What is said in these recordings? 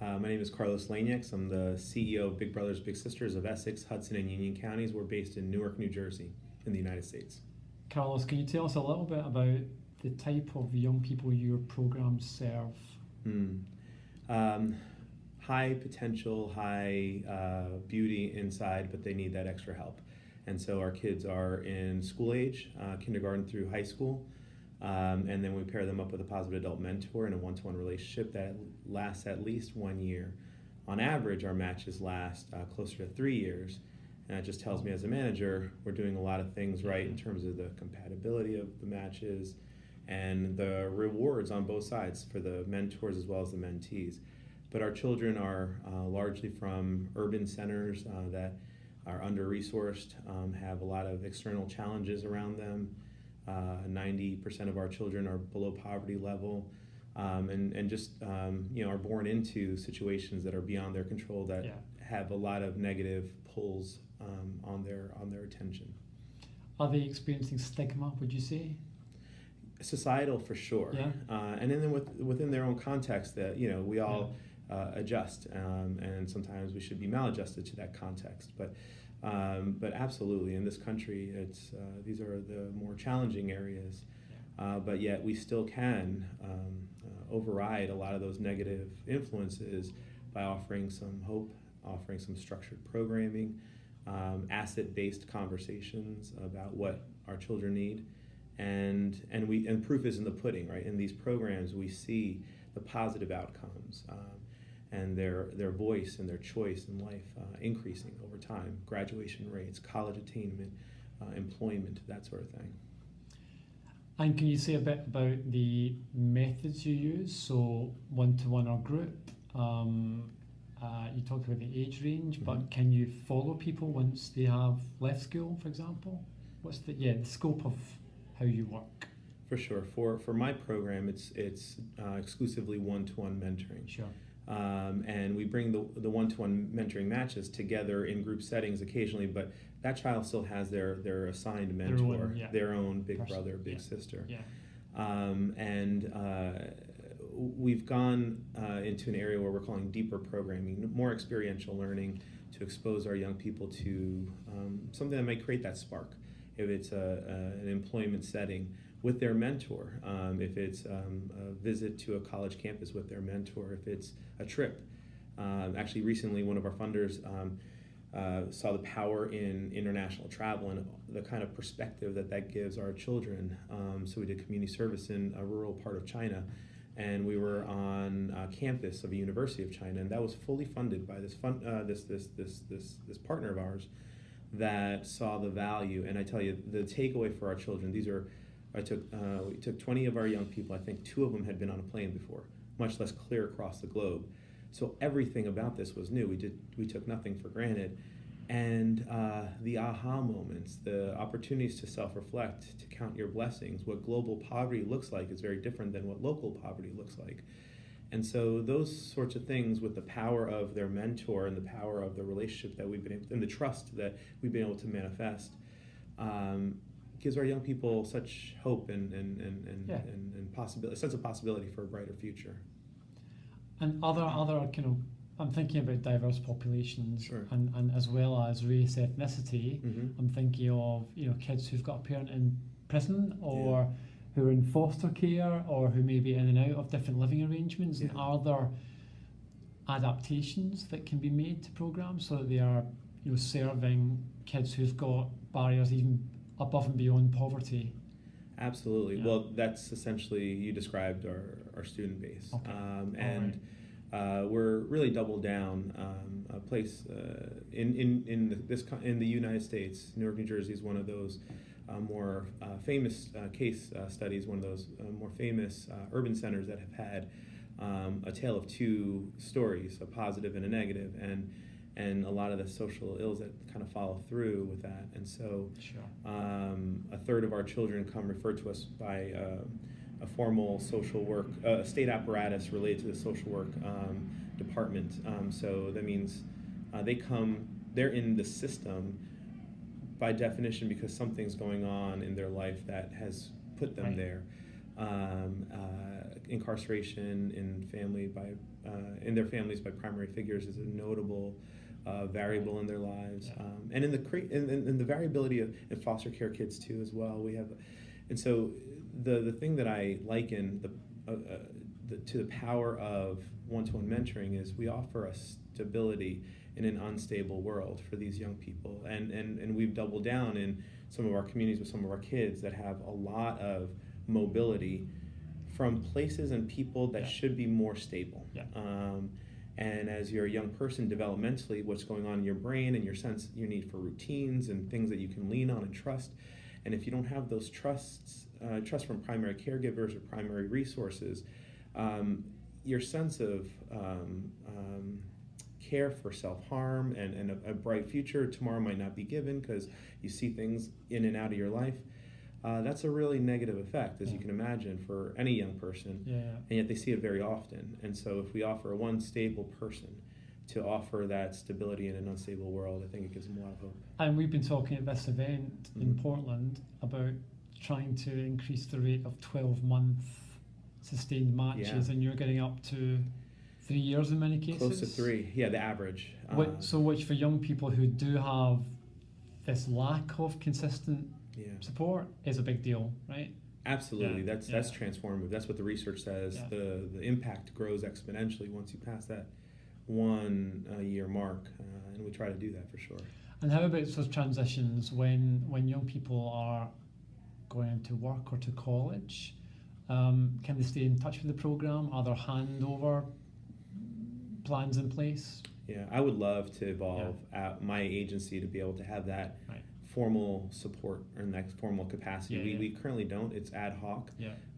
My name is Lejnieks. I'm the CEO of Big Brothers Big Sisters of Essex, Hudson, and Union counties. We're based in Newark, New Jersey, in the United States. Carlos, can you tell us a little bit about the type of young people your programs serve? High potential, high beauty inside, but they need that extra help. And so our kids are in school age, kindergarten through high school. And then we pair them up with a positive adult mentor in a one-to-one relationship that lasts at least 1 year. On average, our matches last closer to 3 years. And that just tells me as a manager, we're doing a lot of things right in terms of the compatibility of the matches and the rewards on both sides for the mentors as well as the mentees. But our children are largely from urban centers that are under-resourced, have a lot of external challenges around them. 90% of our children are below poverty level, and just are born into situations that are beyond their control that have a lot of negative pulls on their attention. Are they experiencing stigma, would you say? Societal, for sure. And then within their own context, that we all adjust, and sometimes we should be maladjusted to that context. But absolutely, in this country, it's these are the more challenging areas. But yet we still can override a lot of those negative influences by offering some hope, offering some structured programming, asset-based conversations about what our children need, and proof is in the pudding, right? In these programs, we see the positive outcomes. And their voice and their choice in life increasing over time, graduation rates, college attainment, employment, that sort of thing. And can you say a bit about the methods you use? So one-to-one or group, you talked about the age range, but can you follow people once they have left school, for example? What's the scope of how you work? For sure. For my program, it's exclusively one-to-one mentoring. Sure. And we bring the one-to-one mentoring matches together in group settings occasionally, but that child still has their assigned mentor, their own big brother, big sister. And we've gone into an area where we're calling deeper programming, more experiential learning, to expose our young people to something that might create that spark. If it's an employment setting with their mentor, if it's a visit to a college campus with their mentor, if it's a trip. Actually, recently, one of our funders saw the power in international travel and the kind of perspective that gives our children. So we did community service in a rural part of China, and we were on campus of a university of China, and that was fully funded by this partner of ours that saw the value. And I tell you, the takeaway for our children, we took 20 of our young people. I think 2 of them had been on a plane before, much less clear across the globe. So everything about this was new. We took nothing for granted. And the aha moments, the opportunities to self-reflect, to count your blessings, what global poverty looks like is very different than what local poverty looks like. And so those sorts of things, with the power of their mentor and the power of the relationship that we've been able, and the trust that we've been able to manifest, gives our young people such hope and possibility, a sense of possibility for a brighter future. And other kind of, I'm thinking about diverse populations, and as well as race, ethnicity. I'm thinking of kids who've got a parent in prison, or who are in foster care, or who may be in and out of different living arrangements. And are there adaptations that can be made to programs so that they are serving kids who've got barriers even above and beyond poverty? Absolutely. Well, that's essentially, you described our student base. Okay. We're really doubled down. A place in the United States, Newark, New Jersey is one of those more famous case studies, one of those more famous urban centers that have had a tale of 2 stories, a positive and a negative, and a lot of the social ills that kind of follow through with that. And so a third of our children come referred to us by a formal social work, state apparatus related to the social work department. So that means they're in the system by definition because something's going on in their life that has put them there. Incarceration in their families by primary figures is a notable variable in their lives, and in the variability of in foster care kids too as well. And so the thing that I liken to the power of one-to-one mentoring is we offer a stability in an unstable world for these young people, and we've doubled down in some of our communities with some of our kids that have a lot of mobility from places and people that should be more stable. And as you're a young person developmentally, what's going on in your brain and your need for routines and things that you can lean on and trust. And if you don't have those trust from primary caregivers or primary resources, your sense of care for self-harm and a bright future tomorrow might not be given because you see things in and out of your life. That's a really negative effect, as you can imagine, for any young person, and yet they see it very often. And so if we offer one stable person to offer that stability in an unstable world, I think it gives them a lot of hope. And we've been talking at this event in Portland about trying to increase the rate of 12-month sustained matches, and you're getting up to 3 years in many cases? Close to 3, the average. Which for young people who do have this lack of consistent support is a big deal, right? Absolutely, that's transformative. That's what the research says. The impact grows exponentially once you pass that 1 year mark, and we try to do that for sure. And how about those transitions when young people are going into work or to college? Can they stay in touch with the program? Are there handover plans in place? I would love to evolve my agency to be able to have that formal support in that formal capacity. We currently don't. It's ad hoc,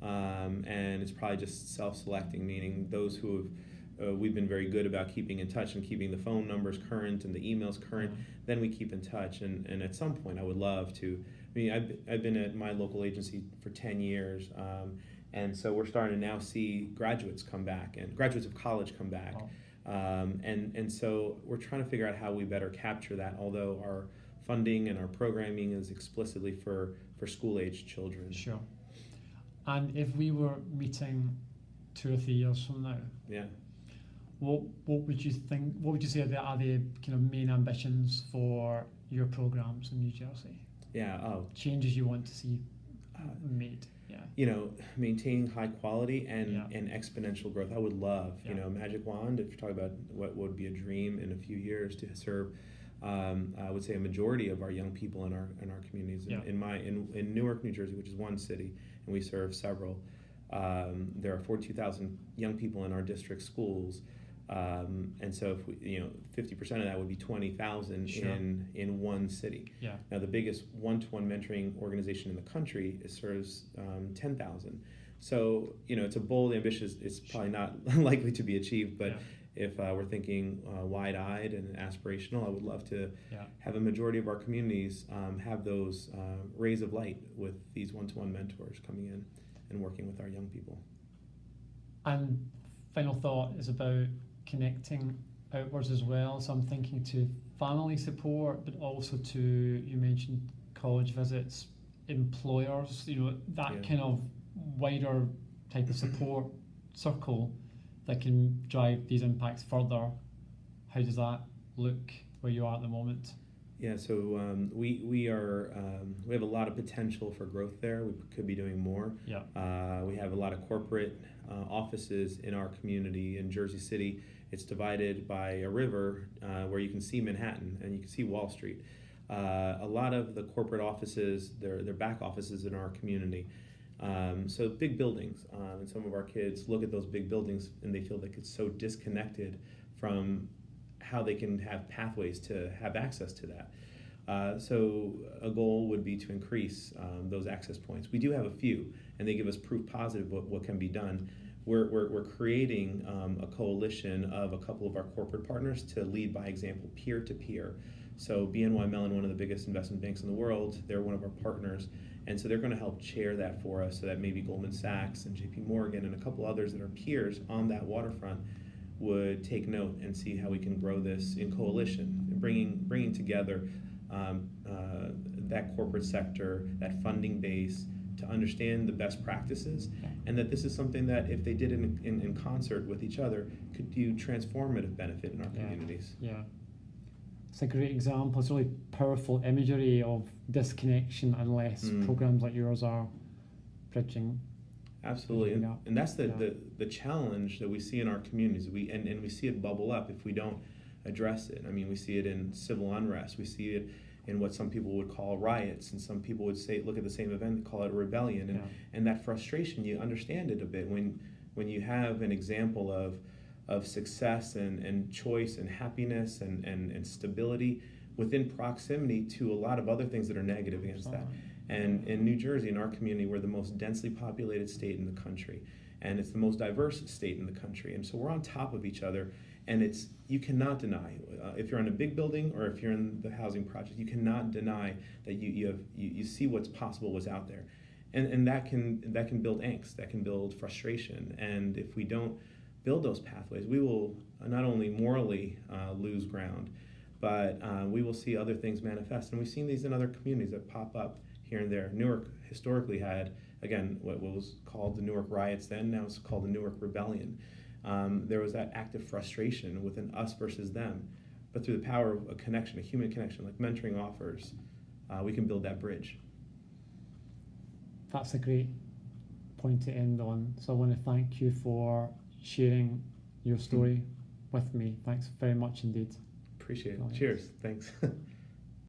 and it's probably just self-selecting, meaning those who have we've been very good about keeping in touch and keeping the phone numbers current and the emails current. Then we keep in touch, and at some point I would love to. I've been at my local agency for 10 years, and so we're starting to now see graduates come back and graduates of college come back. And so we're trying to figure out how we better capture that, although our funding and our programming is explicitly for school-age children. Sure. And if we were meeting 2 or 3 years from now, what would you think? What would you say are the kind of main ambitions for your programs in New Jersey? Changes you want to see made. Maintaining high quality and exponential growth. I would love, magic wand, if you're talking about what would be a dream in a few years to serve, I would say a majority of our young people in our communities. In Newark, New Jersey, which is one city, and we serve several, there are 42,000 young people in our district schools. And so if we, 50% of that would be 20,000 in one city. Now the biggest one-to-one mentoring organization in the country serves 10,000. So it's a bold, ambitious. It's probably not likely to be achieved, but if we're thinking wide-eyed and aspirational, I would love to have a majority of our communities have those rays of light with these one-to-one mentors coming in and working with our young people. And final thought is about connecting outwards as well. So I'm thinking to family support, but also to, you mentioned college visits, employers, that kind of wider type of support circle that can drive these impacts further. How does that look where you are at the moment? So we have a lot of potential for growth there. We could be doing more. We have a lot of corporate offices in our community in Jersey City. It's divided by a river where you can see Manhattan and you can see Wall Street. A lot of the corporate offices, they're back offices in our community. So big buildings, and some of our kids look at those big buildings and they feel like it's so disconnected from how they can have pathways to have access to that. So a goal would be to increase those access points. We do have a few, and they give us proof positive what can be done. We're creating a coalition of a couple of our corporate partners to lead by example, peer-to-peer. So BNY Mellon, one of the biggest investment banks in the world, they're one of our partners. And so they're going to help chair that for us so that maybe Goldman Sachs and JP Morgan and a couple others that are peers on that waterfront would take note and see how we can grow this in coalition, bringing together that corporate sector, that funding base to understand the best practices, and that this is something that if they did in concert with each other, could do transformative benefit in our communities. Yeah. It's a great example. It's really powerful imagery of disconnection unless programs like yours are bridging. Absolutely, and that's the challenge that we see in our communities. We see it bubble up if we don't address it. I mean, we see it in civil unrest. We see it in what some people would call riots, and some people would say, look at the same event and call it a rebellion. And that frustration, you understand it a bit when you have an example of success and choice and happiness and stability within proximity to a lot of other things that are negative against that. And in New Jersey, in our community, we're the most densely populated state in the country, and it's the most diverse state in the country. And so we're on top of each other, and you cannot deny, if you're in a big building or if you're in the housing project, you cannot deny that you see what's possible, what's out there, and that can build angst, that can build frustration. And if we don't build those pathways, we will not only morally lose ground, but we will see other things manifest. And we've seen these in other communities that pop up here and there. Newark historically had, again, what was called the Newark riots then, now it's called the Newark Rebellion. There was that active frustration within us versus them. But through the power of a connection, a human connection, like mentoring offers, we can build that bridge. That's a great point to end on. So I want to thank you for sharing your story with me. Thanks very much indeed. Appreciate it. Cheers. Thanks.